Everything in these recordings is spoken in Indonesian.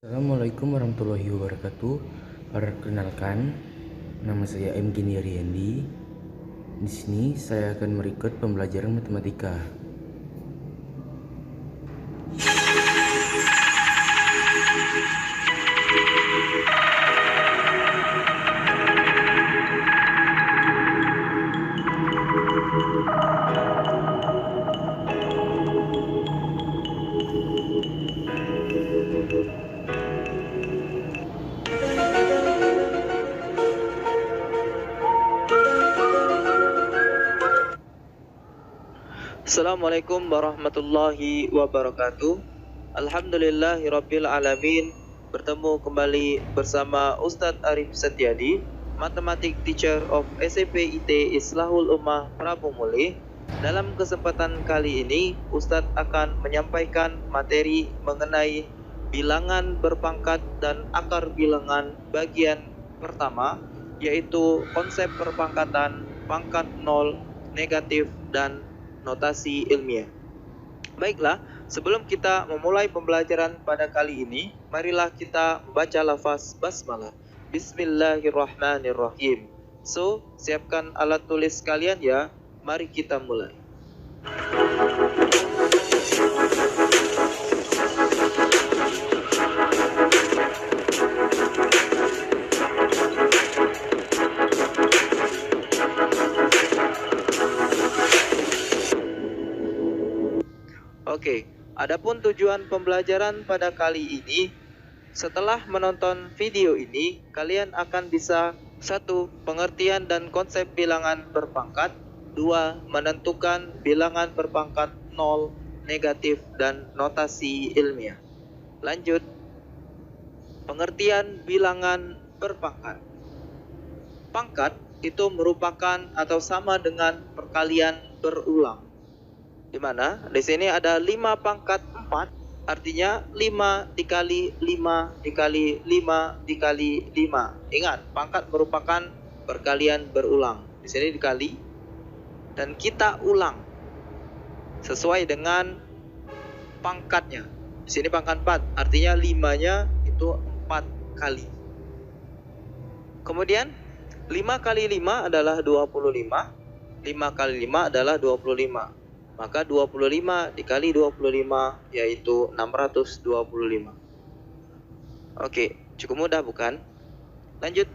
Assalamualaikum warahmatullahi wabarakatuh. Perkenalkan, nama saya M. Gini Riendi. Di sini saya akan merekod pembelajaran matematika. Assalamualaikum warahmatullahi wabarakatuh. Alhamdulillahirabbil alamin. Bertemu kembali bersama Ustadz Arif Setiadi, Mathematic Teacher of SMP IT Islahul Ummah Prabu Muli. Dalam kesempatan kali ini, Ustadz akan menyampaikan materi mengenai bilangan berpangkat dan akar bilangan bagian pertama, yaitu konsep perpangkatan, pangkat nol, negatif, dan notasi ilmiah. Baiklah, sebelum kita memulai pembelajaran pada kali ini, marilah kita membaca lafaz basmalah. Bismillahirrahmanirrahim. So, siapkan alat tulis kalian ya. Mari kita mulai. Oke, adapun tujuan pembelajaran pada kali ini, setelah menonton video ini, kalian akan bisa 1. Pengertian dan konsep bilangan berpangkat, 2. Menentukan bilangan berpangkat 0, negatif, dan notasi ilmiah. Lanjut, pengertian bilangan berpangkat. Pangkat itu merupakan atau sama dengan perkalian berulang. Di mana di sini ada 5 pangkat 4, artinya 5 dikali 5 dikali 5 dikali 5. Ingat, pangkat merupakan perkalian berulang. Di sini dikali dan kita ulang sesuai dengan pangkatnya. Di sini pangkat 4, artinya 5-nya itu 4 kali. Kemudian 5 kali 5 adalah 25. 5 kali 5 adalah 25. Maka 25 dikali 25 yaitu 625. Oke, cukup mudah bukan? Lanjut.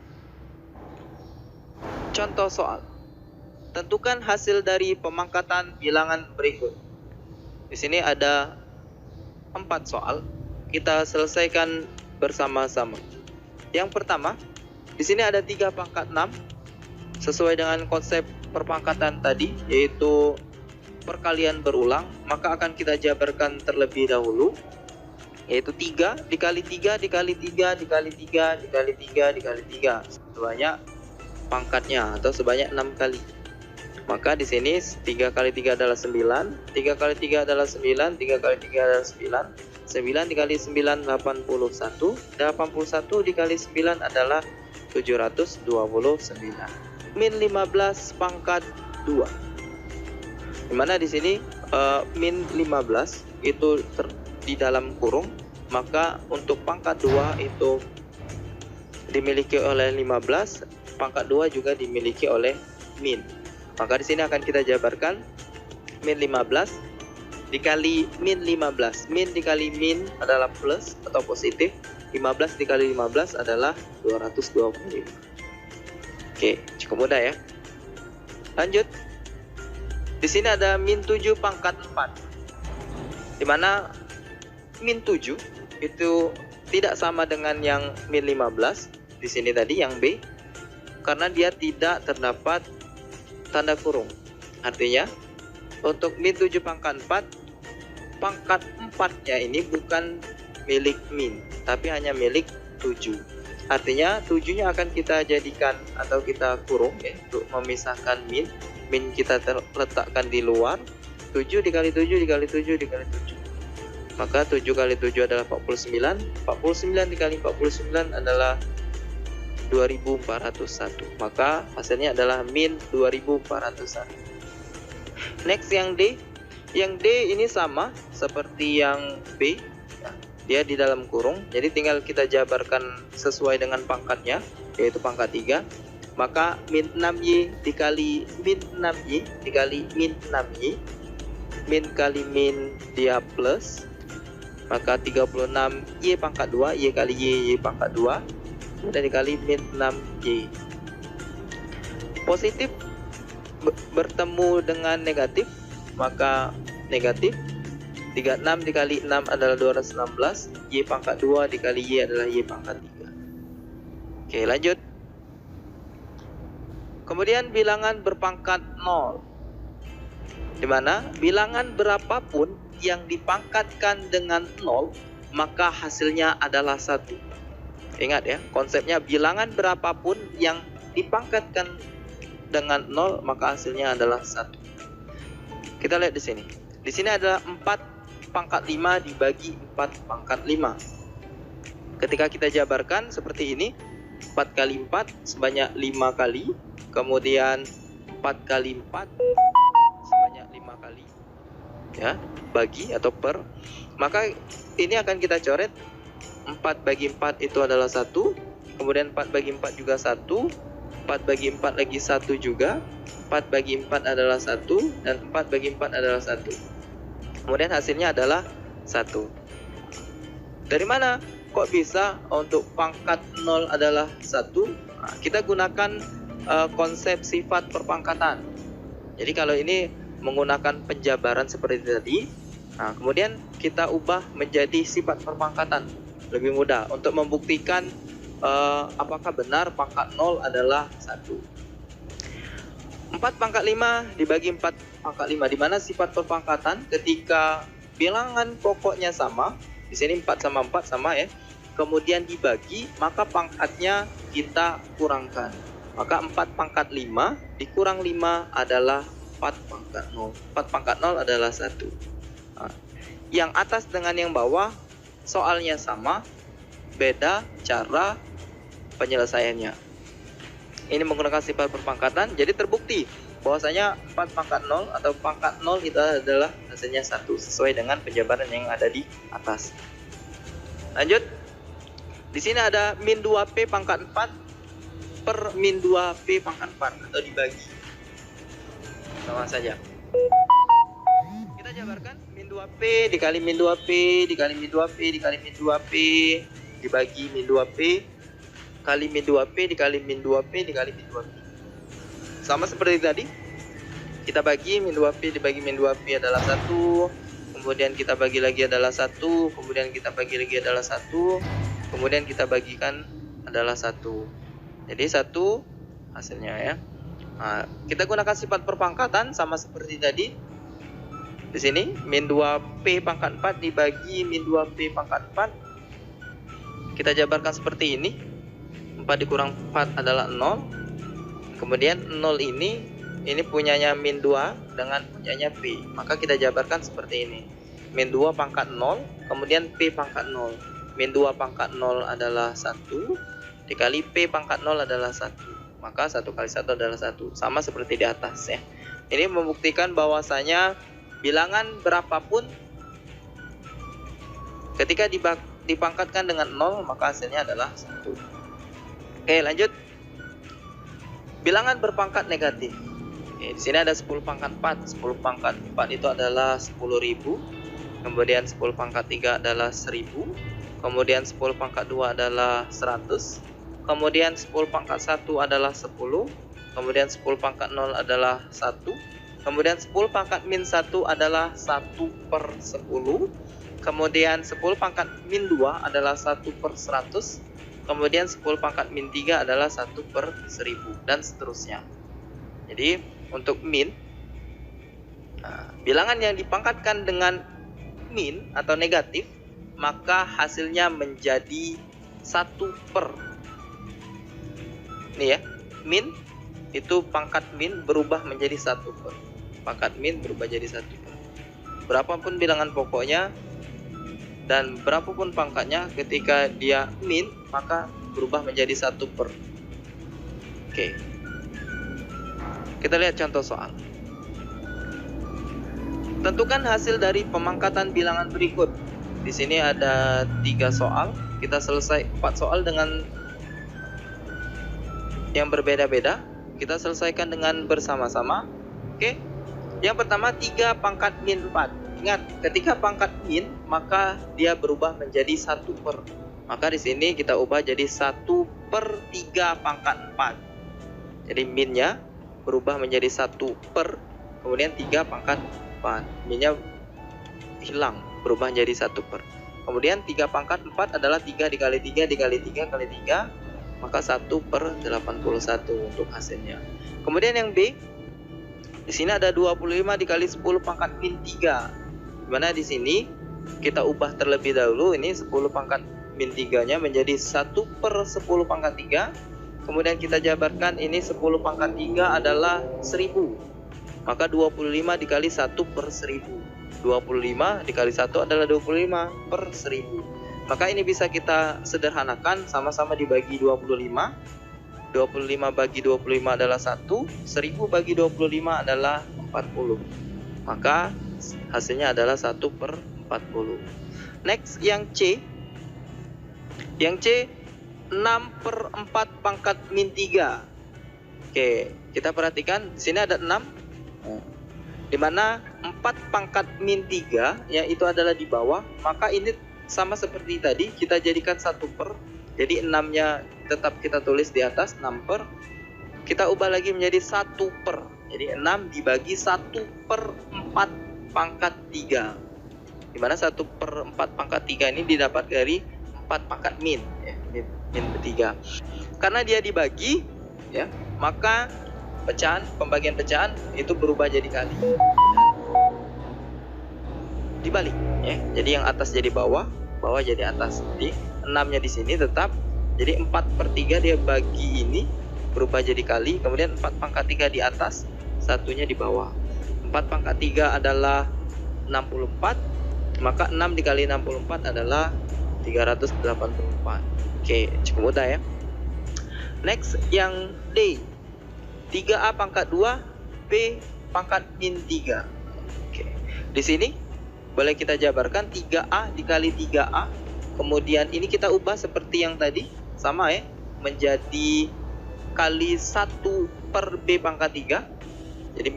Contoh soal. Tentukan hasil dari pemangkatan bilangan berikut. Di sini ada 4 soal. Kita selesaikan bersama-sama. Yang pertama, di sini ada 3 pangkat 6 sesuai dengan konsep perpangkatan tadi, yaitu perkalian berulang, maka akan kita jabarkan terlebih dahulu, yaitu 3 dikali 3 dikali 3 dikali 3 dikali 3 dikali 3 sebanyak pangkatnya atau sebanyak 6 kali. Maka di sini 3 kali 3 adalah 9, 3 kali 3 adalah 9, 3 kali 3 adalah 9, 9 dikali 9 81, 81 dikali 9 adalah 729. Min 15 pangkat 2. Dimana di sini min 15 itu di dalam kurung, maka untuk pangkat 2 itu dimiliki oleh 15, pangkat 2 juga dimiliki oleh min. Maka di sini akan kita jabarkan min 15 dikali min 15. Min dikali min adalah plus atau positif. 15 dikali 15 adalah 225. Oke, cukup mudah ya. Lanjut. Di sini ada min 7 pangkat 4. Di mana min 7 itu tidak sama dengan yang min 15 di sini tadi yang B, karena dia tidak terdapat tanda kurung. Artinya untuk min 7 pangkat 4, pangkat 4-nya ini bukan milik min, tapi hanya milik 7. Artinya 7-nya akan kita jadikan atau kita kurung ya, untuk memisahkan min. Min kita letakkan di luar. 7 dikali 7 dikali 7 dikali 7. Maka 7 kali 7 adalah 49. 49 dikali 49 adalah 2401. Maka hasilnya adalah min 2401. Next yang D. Yang D ini sama seperti yang B. dia di dalam kurung. Jadi tinggal kita jabarkan sesuai dengan pangkatnya, yaitu pangkat 3. Maka min 6y dikali min 6y dikali min 6y, min kali min dia plus, maka 36y pangkat 2, y kali y pangkat 2, dan dikali min 6y. Positif bertemu dengan negatif, maka negatif. 36 dikali 6 adalah 216, y pangkat 2 dikali y adalah y pangkat 3. Oke, lanjut. Kemudian bilangan berpangkat 0, di mana bilangan berapapun yang dipangkatkan dengan 0 maka hasilnya adalah 1. Ingat ya, konsepnya bilangan berapapun yang dipangkatkan dengan 0 maka hasilnya adalah 1. Kita lihat di sini. Di sini adalah 4 pangkat 5 dibagi 4 pangkat 5. Ketika kita jabarkan seperti ini, 4 kali 4 sebanyak 5 kali, kemudian 4 kali 4 sebanyak 5 kali, ya, bagi atau per, maka ini akan kita coret. 4 bagi 4 itu adalah 1, kemudian 4 bagi 4 juga 1, 4 bagi 4 lagi 1 juga, 4 bagi 4 adalah 1, dan 4 bagi 4 adalah 1. Kemudian hasilnya adalah 1. Dari mana kok bisa untuk pangkat 0 adalah 1? Nah, kita gunakan konsep sifat perpangkatan. Jadi kalau ini menggunakan penjabaran seperti tadi, nah, kemudian kita ubah menjadi sifat perpangkatan. Lebih mudah untuk membuktikan apakah benar pangkat 0 adalah 1. 4 pangkat 5 dibagi 4 pangkat 5, di mana sifat perpangkatan ketika bilangan pokoknya sama, di sini 4 sama 4 sama ya, kemudian dibagi, maka pangkatnya kita kurangkan. Maka 4 pangkat 5 dikurang 5 adalah 4 pangkat 0. 4 pangkat 0 adalah 1. Nah, yang atas dengan yang bawah soalnya sama, beda cara penyelesaiannya. Ini menggunakan sifat perpangkatan, jadi terbukti bahwasanya 4 pangkat 0 atau pangkat 0 itu adalah hasilnya 1 sesuai dengan penjabaran yang ada di atas. Lanjut. Di sini ada min 2p pangkat 4 per min 2p pangkat 4 atau dibagi. Sama saja. Kita jabarkan min 2p dikali min 2p dikali min 2p dikali min 2p dibagi min 2p kali min 2p dikali min 2p dikali min 2p. Sama seperti tadi. Kita bagi min 2p dibagi min 2p adalah 1. Kemudian kita bagi lagi adalah 1. Kemudian kita bagi lagi adalah 1. Kemudian kita bagikan adalah 1. Jadi 1 hasilnya ya. Nah, kita gunakan sifat perpangkatan sama seperti tadi. Di sini min 2p pangkat 4 dibagi min 2p pangkat 4. Kita jabarkan seperti ini. 4 dikurang 4 adalah 0. Kemudian 0 ini punyanya min 2 dengan punyanya p. Maka kita jabarkan seperti ini. Min 2 pangkat 0, kemudian p pangkat 0. Min 2 pangkat 0 adalah 1 dikali p pangkat 0 adalah 1. Maka 1 kali 1 adalah 1. Sama seperti di atas ya. Ini membuktikan bahwasanya bilangan berapapun ketika dipangkatkan dengan 0 maka hasilnya adalah 1. Oke, lanjut. Bilangan berpangkat negatif. Oke, di sini ada 10 pangkat 4. 10 pangkat 4 itu adalah 10.000. Kemudian 10 pangkat 3 adalah 1000. Kemudian 10 pangkat 2 adalah 100. Kemudian 10 pangkat 1 adalah 10. Kemudian 10 pangkat 0 adalah 1. Kemudian 10 pangkat min 1 adalah 1 per 10. Kemudian 10 pangkat min 2 adalah 1 per 100. Kemudian 10 pangkat min 3 adalah 1 per 1000 dan seterusnya. Jadi untuk min, bilangan yang dipangkatkan dengan min atau negatif, maka hasilnya menjadi 1 per. Ini ya, min itu pangkat min berubah menjadi 1 per. Pangkat min berubah jadi 1 per. Berapapun bilangan pokoknya dan berapapun pangkatnya, ketika dia min maka berubah menjadi 1 per. Oke. Kita lihat contoh soal. Tentukan hasil dari pemangkatan bilangan berikut. Di sini ada 3 soal. Kita selesai 4 soal dengan yang berbeda-beda. Kita selesaikan dengan bersama-sama. Oke. Yang pertama 3 pangkat min 4. Ingat, ketika pangkat min maka dia berubah menjadi 1 per. Maka di sini kita ubah jadi 1 per 3 pangkat 4. Jadi minnya berubah menjadi 1 per, kemudian 3 pangkat 4. Minnya hilang, berubah menjadi 1 per. Kemudian 3 pangkat 4 adalah 3 dikali 3 dikali 3 kali 3, maka 1 per 81 untuk hasilnya. Kemudian yang B, di sini ada 25 dikali 10 pangkat min 3. Dimana di sini kita ubah terlebih dahulu, ini 10 pangkat min 3-nya menjadi 1 per 10 pangkat 3. Kemudian kita jabarkan, ini 10 pangkat 3 adalah 1000. Maka 25 dikali 1 per 1000. 25 dikali 1 adalah 25 per 1000. Maka ini bisa kita sederhanakan, sama-sama dibagi 25. 25 bagi 25 adalah 1. 1000 bagi 25 adalah 40. Maka hasilnya adalah 1 per 40. Next, yang C. Yang C, 6 per 4 pangkat min 3. Oke, kita perhatikan di sini ada 6. Di mana 4 pangkat min 3 yang itu adalah di bawah, maka ini sama seperti tadi, kita jadikan 1 per. Jadi 6-nya tetap kita tulis di atas 6 per. Kita ubah lagi menjadi 1 per. Jadi 6 dibagi 1 per 4 pangkat 3. Di mana 1 per 4 pangkat 3 ini didapat dari 4 pangkat min, ya, min 3. Karena dia dibagi, ya, maka pembagian pecahan itu berubah jadi kali. Dibalik, ya. Jadi yang atas jadi bawah, bawah jadi atas. Jadi 6-nya di sini tetap. Jadi 4 per 3 dia bagi ini berubah jadi kali. Kemudian 4 pangkat 3 di atas, satunya di bawah. 4 pangkat 3 adalah 64. Maka 6 dikali 64 adalah 384. Oke, cukup mudah ya. Next, yang D. 3A pangkat 2 B pangkat min 3. Oke. Di sini boleh kita jabarkan 3A dikali 3A. Kemudian ini kita ubah seperti yang tadi, sama ya, menjadi kali 1 per B pangkat 3. Jadi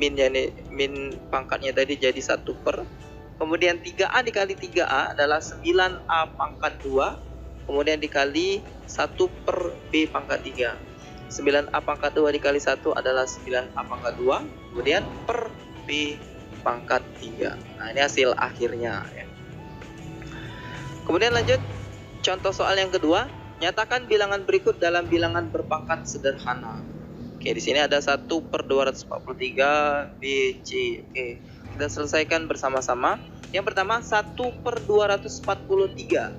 min pangkatnya tadi jadi 1 per. Kemudian 3A dikali 3A adalah 9A pangkat 2. Kemudian dikali 1 per B pangkat 3. 9A pangkat 2 dikali 1 adalah 9A pangkat 2. Kemudian per B pangkat 3. Nah, ini hasil akhirnya ya. Kemudian lanjut, contoh soal yang kedua. Nyatakan bilangan berikut dalam bilangan berpangkat sederhana. Oke, di sini ada 1 per 243 B, C. Oke, kita selesaikan bersama-sama. Yang pertama 1 per 243.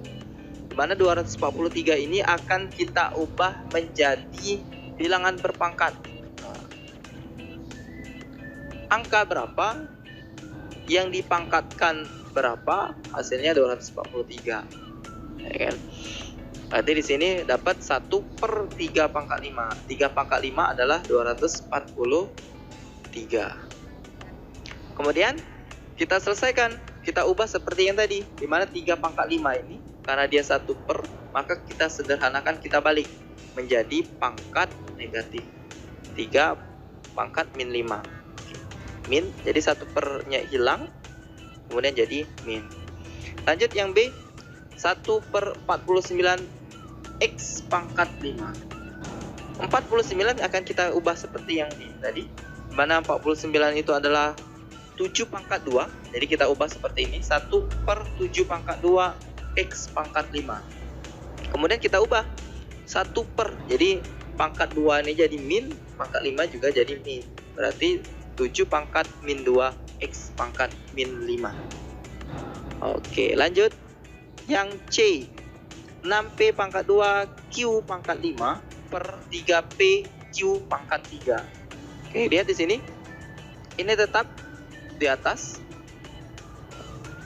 Di mana 243 ini akan kita ubah menjadi bilangan berpangkat. Angka berapa yang dipangkatkan berapa, hasilnya 243. Ya kan? Berarti di sini dapat 1 per 3 pangkat 5. 3 pangkat 5 adalah 243. Kemudian kita selesaikan. Kita ubah seperti yang tadi, di mana 3 pangkat 5 ini, karena dia 1 per, maka kita sederhanakan, kita balik menjadi pangkat negatif. 3 pangkat min 5. Min, jadi 1 per-nya hilang, kemudian jadi min. Lanjut yang B, 1 per 49 X pangkat 5. 49 akan kita ubah seperti yang tadi, di mana 49 itu adalah 7 pangkat 2. Jadi kita ubah seperti ini, 1 per 7 pangkat 2 X pangkat 5. Kemudian kita ubah 1 per, jadi pangkat 2 ini jadi min, pangkat 5 juga jadi min. Berarti 7 pangkat min 2 X pangkat min 5. Oke, lanjut. Yang C, 6P pangkat 2 Q pangkat 5 per 3P Q pangkat 3. Oke, lihat di sini. Ini tetap di atas.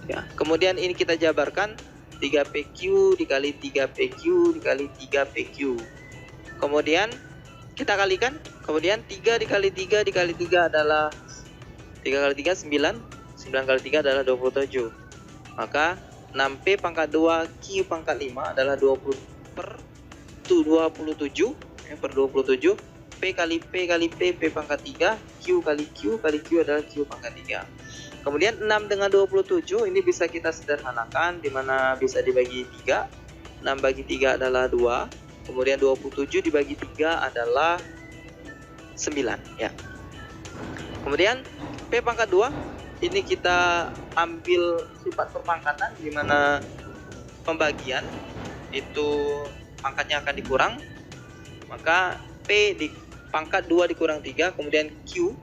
Ya, kemudian ini kita jabarkan 3PQ dikali 3PQ dikali 3PQ. Kemudian kita kalikan. Kemudian 3 dikali 3 dikali 3 adalah 3 kali 3 9. 9 kali 3 adalah 27. Maka 6P pangkat 2 Q pangkat 5 adalah 20 per 27 per 27. P kali P kali P pangkat 3, Q kali Q kali Q adalah Q pangkat 3. Kemudian 6 dengan 27 ini bisa kita sederhanakan, di mana bisa dibagi 3. 6 bagi 3 adalah 2. Kemudian 27 dibagi 3 adalah 9 ya. Kemudian P pangkat 2 ini kita ambil sifat perpangkatan, di mana pembagian itu pangkatnya akan dikurang. Maka P di pangkat 2 dikurang 3, kemudian Q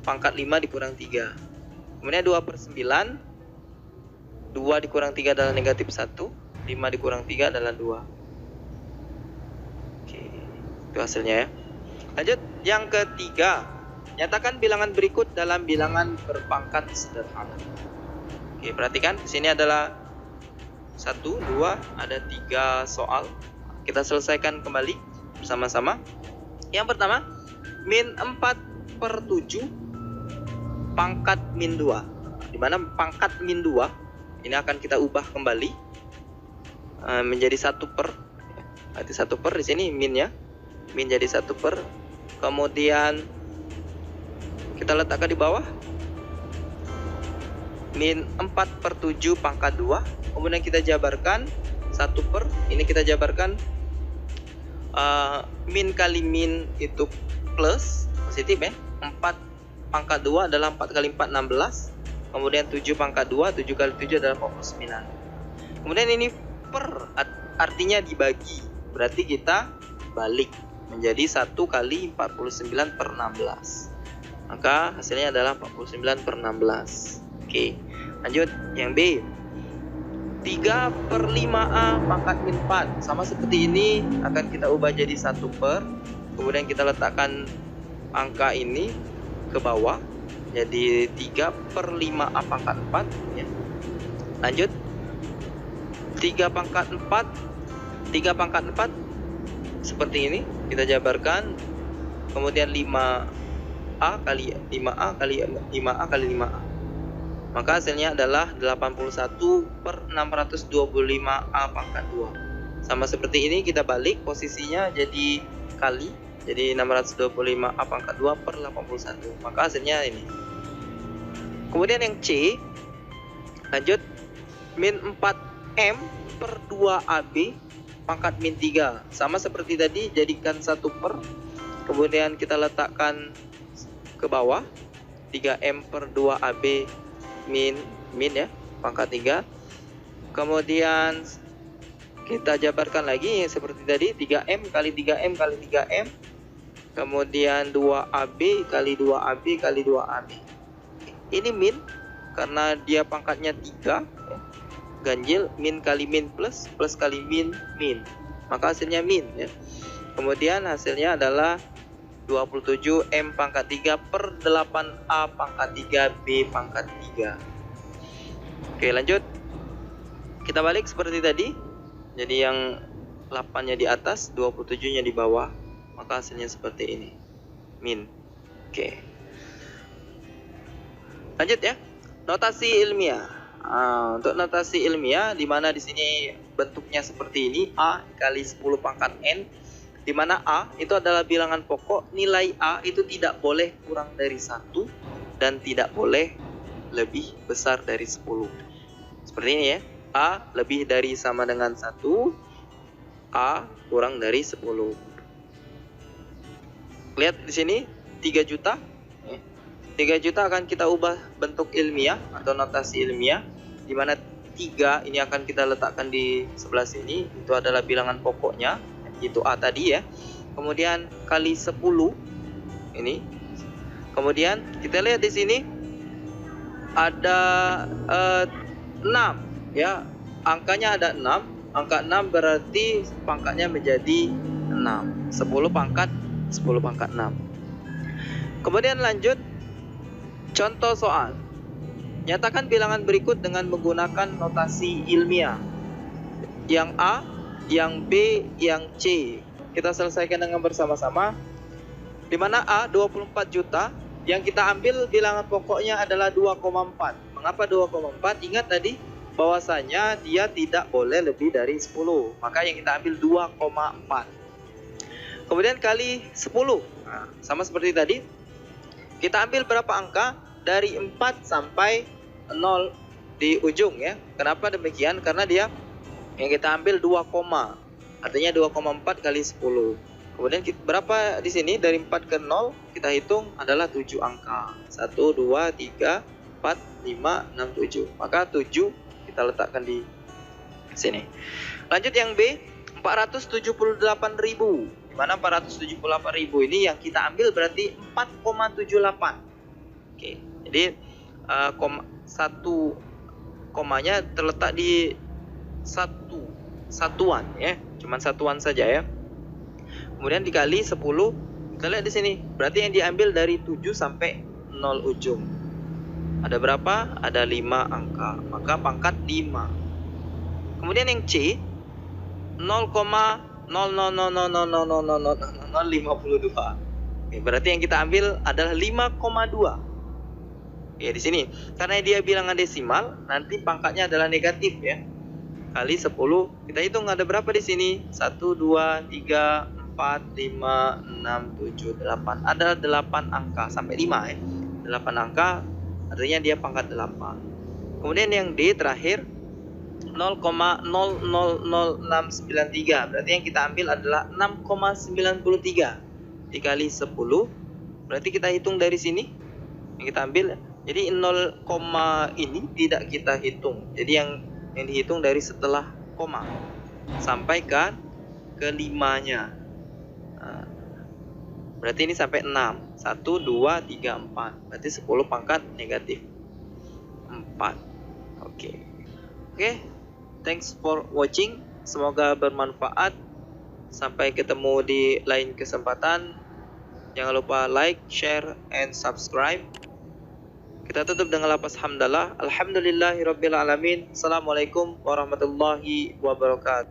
pangkat 5 dikurang 3. Kemudian 2 per 9, 2 dikurang 3 adalah negatif 1, 5 dikurang 3 adalah 2. Oke, itu hasilnya ya. Lanjut, yang ketiga, nyatakan bilangan berikut dalam bilangan berpangkat sederhana. Oke, perhatikan, di sini adalah 1, 2, ada 3 soal. Kita selesaikan kembali bersama-sama. Yang pertama, min 4 per 7 pangkat min 2. Di mana pangkat min 2 ini akan kita ubah kembali menjadi 1 per. Berarti 1 per di sini min ya. Min jadi 1 per. Kemudian kita letakkan di bawah min 4 per 7 pangkat 2. Kemudian kita jabarkan 1 per. Ini kita jabarkan min kali min itu plus positif ya. 4 pangkat 2 adalah 4 kali 4 16. Kemudian 7 pangkat 2, 7 kali 7 adalah 49. Kemudian ini per, artinya dibagi. Berarti kita balik menjadi 1 kali 49 per 16. Maka hasilnya adalah 49 per 16. Oke, lanjut yang B. 3 per 5A pangkat min 4. Sama seperti ini, akan kita ubah jadi 1 per. Kemudian kita letakkan angka ini ke bawah, jadi 3 per 5A pangkat 4 ya. Lanjut, 3 pangkat 4, 3 pangkat 4 seperti ini, kita jabarkan. Kemudian 5A kali 5A kali 5A kali 5A. Maka hasilnya adalah 81 per 625A pangkat 2. Sama seperti ini, kita balik posisinya jadi kali, jadi 625A pangkat 2 per 81. Maka hasilnya ini. Kemudian yang C, lanjut, min 4M per 2AB pangkat min 3. Sama seperti tadi, jadikan 1 per. Kemudian kita letakkan ke bawah 3M per 2AB min ya, pangkat 3. Kemudian kita jabarkan lagi seperti tadi, 3M kali 3M kali 3M. Kemudian 2AB kali 2AB kali 2AB. Ini min karena dia pangkatnya 3 ya. Ganjil, min kali min plus, plus kali min, min. Maka hasilnya min ya. Kemudian hasilnya adalah 27 M pangkat 3 per 8A pangkat 3 B pangkat 3. Oke, lanjut. Kita balik seperti tadi. Jadi yang 8-nya di atas, 27-nya di bawah. Maka hasilnya seperti ini. Min. Oke. Lanjut ya. Notasi ilmiah. Untuk notasi ilmiah, di mana di sini bentuknya seperti ini, A kali 10 pangkat N. Di mana A itu adalah bilangan pokok, nilai A itu tidak boleh kurang dari 1 dan tidak boleh lebih besar dari 10. Seperti ini ya. A lebih dari sama dengan 1, A kurang dari 10. Lihat di sini 3 juta. 3 juta akan kita ubah bentuk ilmiah atau notasi ilmiah, di mana 3 ini akan kita letakkan di sebelah sini, itu adalah bilangan pokoknya, itu A tadi ya. Kemudian kali 10 ini. Kemudian kita lihat di sini ada 6 ya. Angkanya ada 6. Angka 6 berarti pangkatnya menjadi 6. 10 pangkat 6. Kemudian lanjut contoh soal. Nyatakan bilangan berikut dengan menggunakan notasi ilmiah. Yang A, yang B, yang C. Kita selesaikan dengan bersama-sama. Di mana A 24 juta, yang kita ambil bilangan pokoknya adalah 2,4. Mengapa 2,4? Ingat tadi bahwasanya dia tidak boleh lebih dari 10. Maka yang kita ambil 2,4. Kemudian kali 10. Nah, sama seperti tadi. Kita ambil berapa angka? Dari 4 sampai 0 di ujung ya. Kenapa demikian? Karena dia yang kita ambil 2, artinya 2,4 kali 10. Kemudian berapa di sini? Dari 4 ke 0 kita hitung adalah 7 angka. 1, 2, 3, 4, 5, 6, 7. Maka 7 kita letakkan di sini. Lanjut yang B, 478.000. Di mana 478.000 ini yang kita ambil berarti 4,78. Oke. Jadi satu komanya terletak di satuan ya, cuman satuan saja ya. Kemudian dikali 10, kita lihat di sini. Berarti yang diambil dari 7 sampai 0 ujung. Ada berapa? Ada 5 angka. Maka pangkat 5. Kemudian yang C 0,000000052. Oke, berarti yang kita ambil adalah 5,2. Ya di sini. Karena dia bilangan desimal, nanti pangkatnya adalah negatif ya. Kali 10, kita hitung ada berapa di sini? 1, 2, 3, 4, 5, 6, 7, 8. Ada 8 angka sampai 5 ya. 8 angka artinya dia pangkat 8. Kemudian yang D terakhir 0,0000693. Berarti yang kita ambil adalah 6,93 dikali 10. Berarti kita hitung dari sini yang kita ambil. Jadi 0, ini tidak kita hitung. Jadi yang dihitung dari setelah koma sampai ke 5-nya. Nah, berarti ini sampai 6. 1, 2, 3, 4. Berarti 10 pangkat negatif 4. Oke. Thanks for watching. Semoga bermanfaat. Sampai ketemu di lain kesempatan. Jangan lupa like, share, and subscribe. Kita tutup dengan lafaz hamdalah. Alhamdulillahirabbil alamin. Assalamualaikum warahmatullahi wabarakatuh.